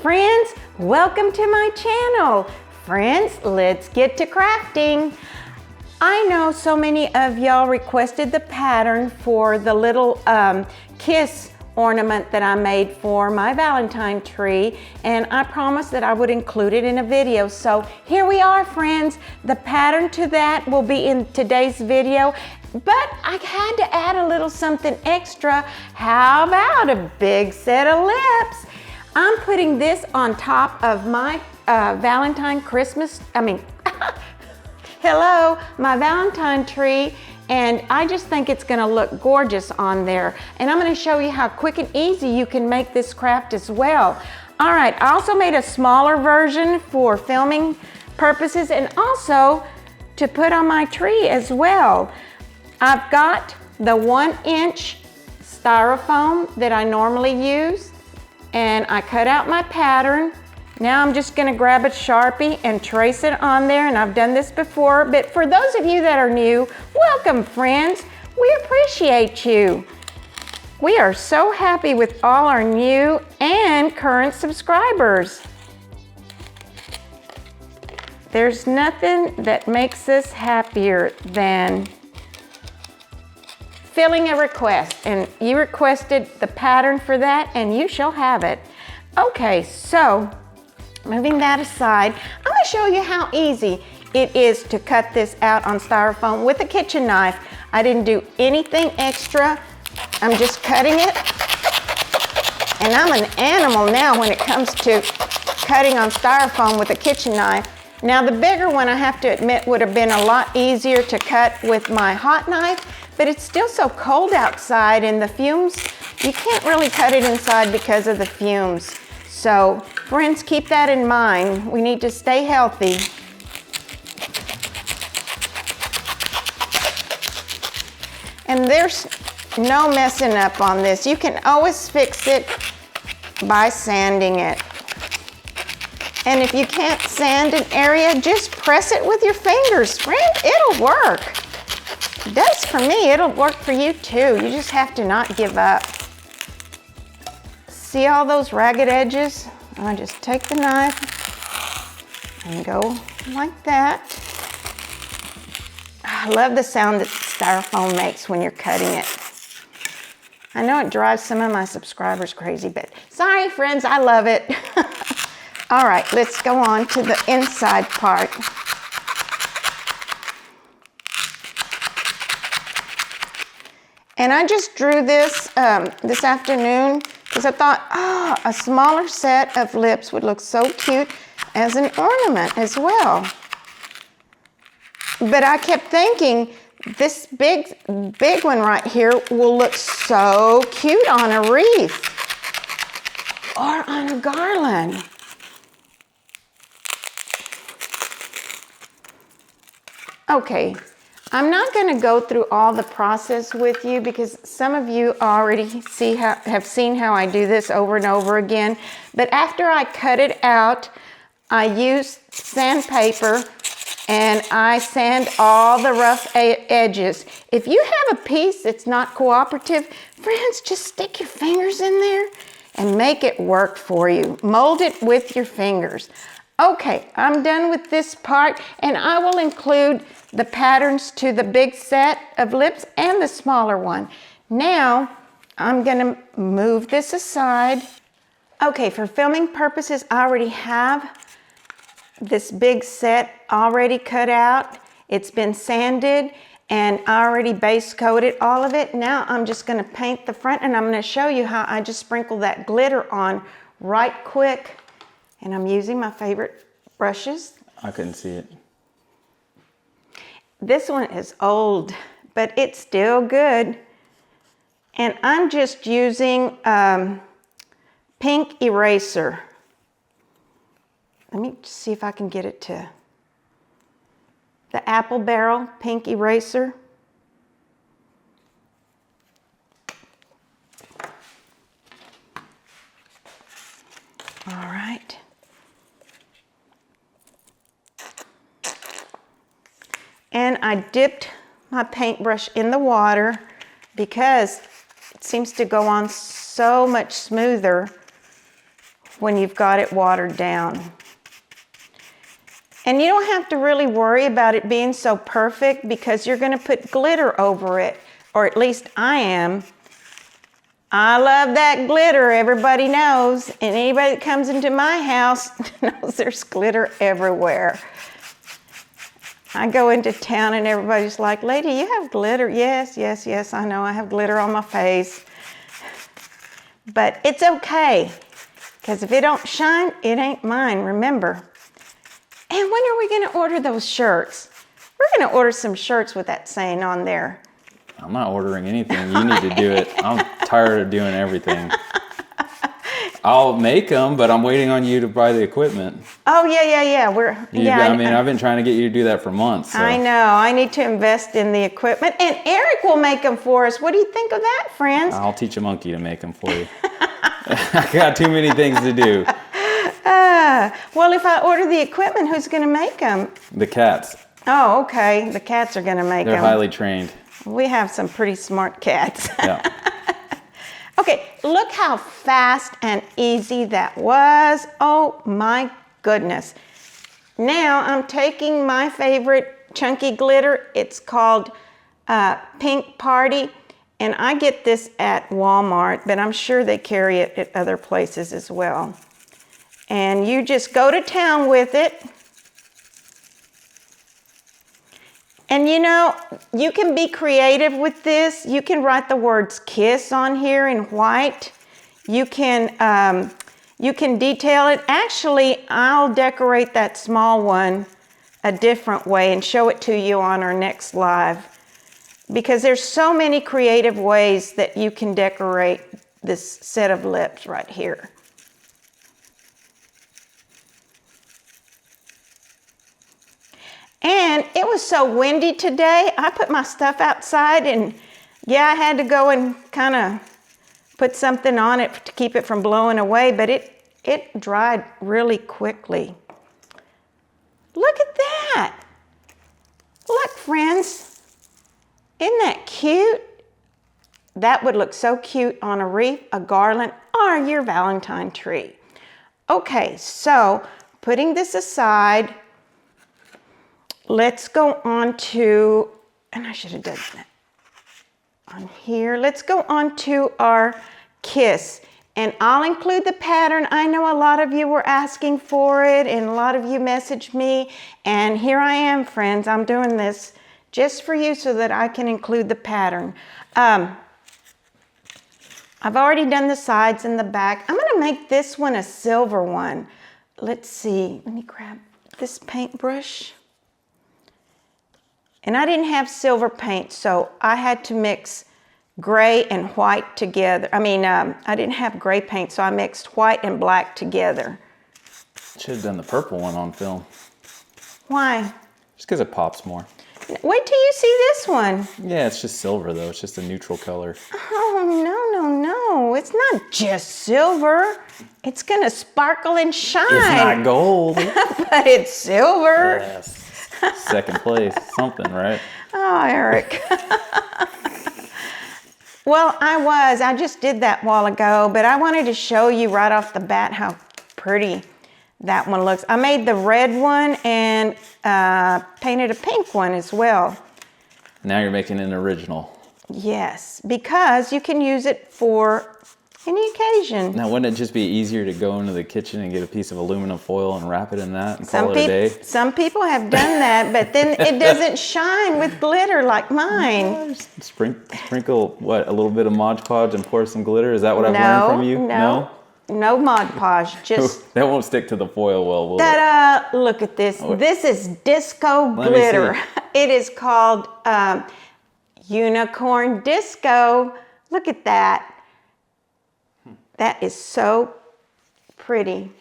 friends, welcome to my channel. Friends, let's get to crafting. I know so many of y'all requested the pattern for the little kiss ornament that I made for my Valentine tree, and I promised that I would include it in a video. So here we are, friends. The pattern to that will be in today's video, but I had to add a little something extra. How about a big set of lips? I'm putting this on top of my Valentine my Valentine tree, and I just think it's gonna look gorgeous on there. And I'm gonna show you how quick and easy you can make this craft as well. All right, I also made a smaller version for filming purposes and also to put on my tree as well. I've got the 1-inch styrofoam that I normally use, and I cut out my pattern. Now I'm just gonna grab a Sharpie and trace it on there, and I've done this before, but for those of you that are new, welcome, friends. We appreciate you. We are so happy with all our new and current subscribers. There's nothing that makes us happier than filling a request, and you requested the pattern for that, and you shall have it. Okay, so moving that aside, I'm going to show you how easy it is to cut this out on styrofoam with a kitchen knife. I didn't do anything extra. I'm just cutting it, and I'm an animal now when it comes to cutting on styrofoam with a kitchen knife. Now the bigger one, I have to admit, would have been a lot easier to cut with my hot knife, but it's still so cold outside, and the fumes, you can't really cut it inside because of the fumes. So friends, keep that in mind. We need to stay healthy. And there's no messing up on this. You can always fix it by sanding it. And if you can't sand an area, just press it with your fingers, friend. It'll work. It does for me, it'll work for you too. You just have to not give up. See all those ragged edges? I just take the knife and go like that. I love the sound that styrofoam makes when you're cutting it. I know it drives some of my subscribers crazy, but sorry friends, I love it. All right, let's go on to the inside part. And I just drew this this afternoon because I thought, a smaller set of lips would look so cute as an ornament as well. But I kept thinking, this big one right here will look so cute on a wreath or on a garland. Okay, I'm not going to go through all the process with you because some of you already have seen how I do this over and over again. But after I cut it out, I use sandpaper and I sand all the rough edges. If you have a piece that's not cooperative, friends, just stick your fingers in there and make it work for you. Mold it with your fingers. Okay, I'm done with this part, and I will include the patterns to the big set of lips and the smaller one. Now, I'm gonna move this aside. Okay, for filming purposes, I already have this big set already cut out. It's been sanded, and I already base coated all of it. Now, I'm just gonna paint the front, and I'm gonna show you how I just sprinkle that glitter on right quick. And I'm using my favorite brushes. I couldn't see it. This one is old, but it's still good. And I'm just using pink eraser. Let me see if I can get it to the apple barrel pink eraser. All right. And I dipped my paintbrush in the water because it seems to go on so much smoother when you've got it watered down. And you don't have to really worry about it being so perfect because you're going to put glitter over it, or at least I am. I love that glitter, everybody knows, and anybody that comes into my house knows there's glitter everywhere. I go into town and everybody's like, lady, you have glitter? Yes, yes, yes, I know I have glitter on my face. But it's okay, because if it don't shine, it ain't mine, remember. And when are we going to order those shirts? We're going to order some shirts with that saying on there. I'm not ordering anything. You need to do it. I'm tired of doing everything. I'll make them, but I'm waiting on you to buy the equipment. Oh, yeah. I mean, I've been trying to get you to do that for months. So. I know. I need to invest in the equipment. And Eric will make them for us. What do you think of that, friends? I'll teach a monkey to make them for you. I got too many things to do. Well, if I order the equipment, who's going to make them? The cats. Oh, okay. The cats are going to make them. They're highly trained. We have some pretty smart cats. Yeah. Okay, look how fast and easy that was. Oh my goodness. Now I'm taking my favorite chunky glitter. It's called Pink Party. And I get this at Walmart, but I'm sure they carry it at other places as well. And you just go to town with it. And you know, you can be creative with this. You can write the words kiss on here in white. You can detail it. Actually, I'll decorate that small one a different way and show it to you on our next live. Because there's so many creative ways that you can decorate this set of lips right here. And it was so windy today, I put my stuff outside and yeah, I had to go and kind of put something on it to keep it from blowing away, but it dried really quickly. Look at that. Look, friends, isn't that cute? That would look so cute on a wreath, a garland, or your Valentine tree. Okay, so putting this aside, let's go on to, and I should have done that on here. Let's go on to our kiss. And I'll include the pattern. I know a lot of you were asking for it and a lot of you messaged me. And here I am, friends. I'm doing this just for you so that I can include the pattern. I've already done the sides and the back. I'm gonna make this one a silver one. Let's see, let me grab this paintbrush. And I didn't have silver paint, so I had to mix gray and white together. I didn't have gray paint, so I mixed white and black together. Should have done the purple one on film. Why? Just because it pops more. Wait till you see this one. Yeah, it's just silver though. It's just a neutral color. Oh, no. It's not just silver. It's gonna sparkle and shine. It's not gold. But it's silver. Yes. Second place, something, right? Oh, Eric. Well, I just did that a while ago, but I wanted to show you right off the bat how pretty that one looks. I made the red one and painted a pink one as well. Now you're making an original. Yes, because you can use it for any occasion. Now, wouldn't it just be easier to go into the kitchen and get a piece of aluminum foil and wrap it in that and call it a day? Some people have done that, but then it doesn't shine with glitter like mine. Sprinkle, what, a little bit of Mod Podge and pour some glitter? Is that what I've learned from you? No Mod Podge, just... That won't stick to the foil well, will it? Ta-da! Look at this. This is disco glitter. It is called Unicorn Disco. Look at that. That is so pretty.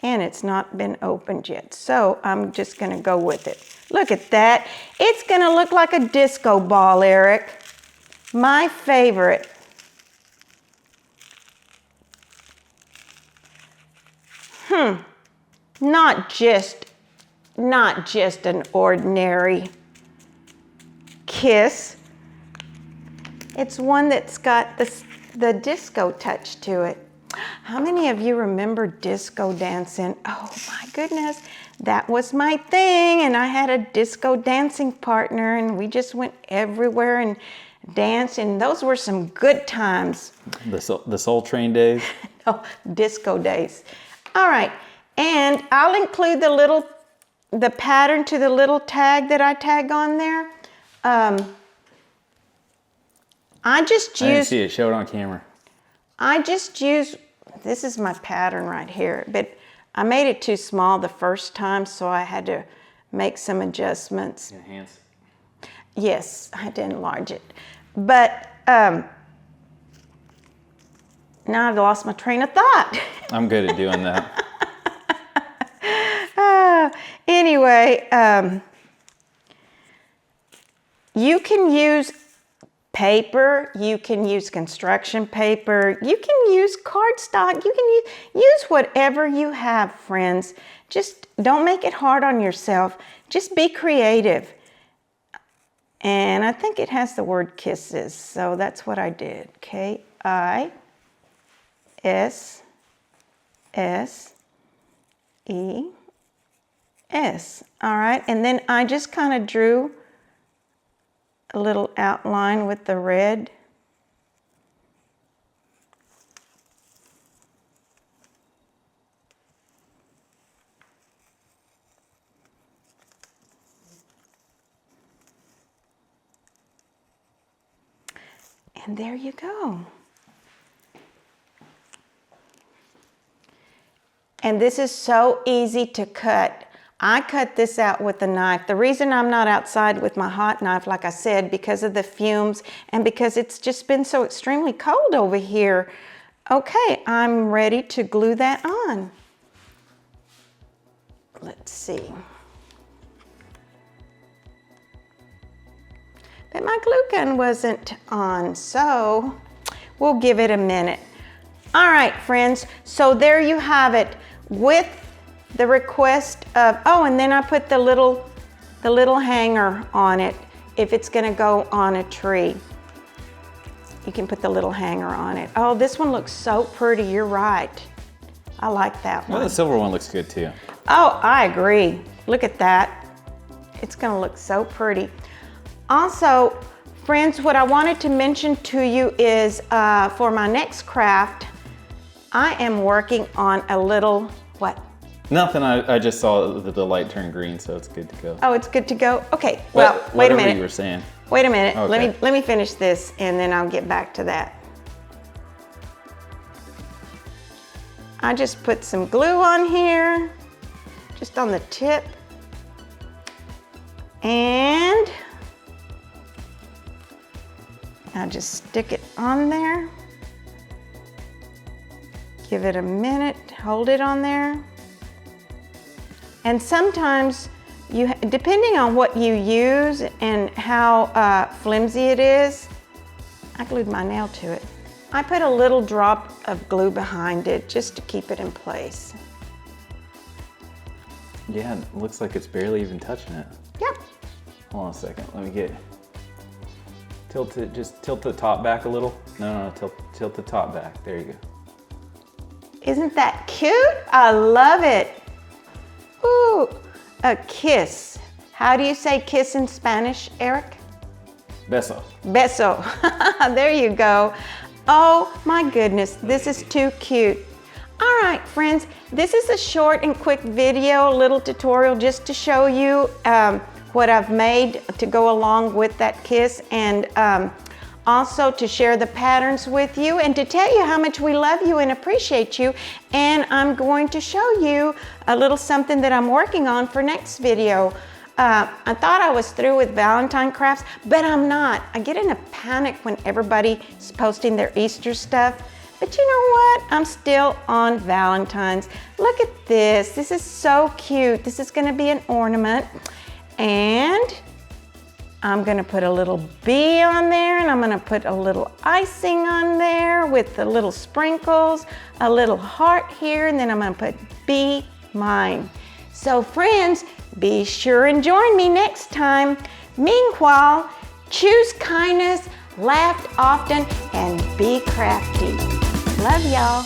And it's not been opened yet. So I'm just gonna go with it. Look at that. It's gonna look like a disco ball, Eric. My favorite. Not just an ordinary kiss. It's one that's got the disco touch to it. How many of you remember disco dancing? Oh my goodness, that was my thing. And I had a disco dancing partner and we just went everywhere and danced. And those were some good times. The Soul Train days? No, disco days. All right, and I'll include the pattern to the little tag that I tag on there. I didn't see it. Show it on camera. I just use, this is my pattern right here, but I made it too small the first time, so I had to make some adjustments. Enhance. Yes, I had to enlarge it. But now I've lost my train of thought. I'm good at doing that. Anyway, you can use paper, you can use construction paper, you can use cardstock, you can use whatever you have, friends. Just don't make it hard on yourself. Just be creative. And I think it has the word kisses, so that's what I did. K-I-S-S-E-S. All right, and then I just kind of drew a little outline with the red. And there you go. And this is so easy to cut. I cut this out with a knife. The reason I'm not outside with my hot knife, like I said, because of the fumes and because it's just been so extremely cold over here. Okay, I'm ready to glue that on. Let's see. But my glue gun wasn't on, so we'll give it a minute. All right, friends, so there you have it with the request of, oh, and then I put the little hanger on it. If it's gonna go on a tree, you can put the little hanger on it. Oh, this one looks so pretty, you're right. I like that one. Well, the silver one looks good too. Oh, I agree. Look at that. It's gonna look so pretty. Also, friends, what I wanted to mention to you is for my next craft, I am working on a little, what? Nothing, I just saw the light turn green, so it's good to go. Oh, it's good to go? Okay, well, wait a minute. Whatever you were saying. Wait a minute, Okay. let me finish this and then I'll get back to that. I just put some glue on here, just on the tip. And I'll just stick it on there. Give it a minute, hold it on there. And sometimes, depending on what you use and how flimsy it is, I glued my nail to it. I put a little drop of glue behind it just to keep it in place. Yeah, it looks like it's barely even touching it. Yep. Hold on a second, let me get, just tilt the top back a little. No, tilt the top back, there you go. Isn't that cute? I love it. Ooh, a kiss. How do you say kiss in Spanish, Eric? Beso. Beso. There you go. Oh my goodness, this is too cute. All right, friends, this is a short and quick video, little tutorial just to show you what I've made to go along with that kiss, and also to share the patterns with you and to tell you how much we love you and appreciate you. And I'm going to show you a little something that I'm working on for next video. I thought I was through with Valentine crafts, but I'm not. I get in a panic when everybody's posting their Easter stuff. But you know what? I'm still on Valentine's. Look at this. This is so cute. This is gonna be an ornament. And I'm gonna put a little bee on there, and I'm gonna put a little icing on there with the little sprinkles, a little heart here, and then I'm gonna put be mine. So friends, be sure and join me next time. Meanwhile, choose kindness, laugh often, and be crafty. Love y'all.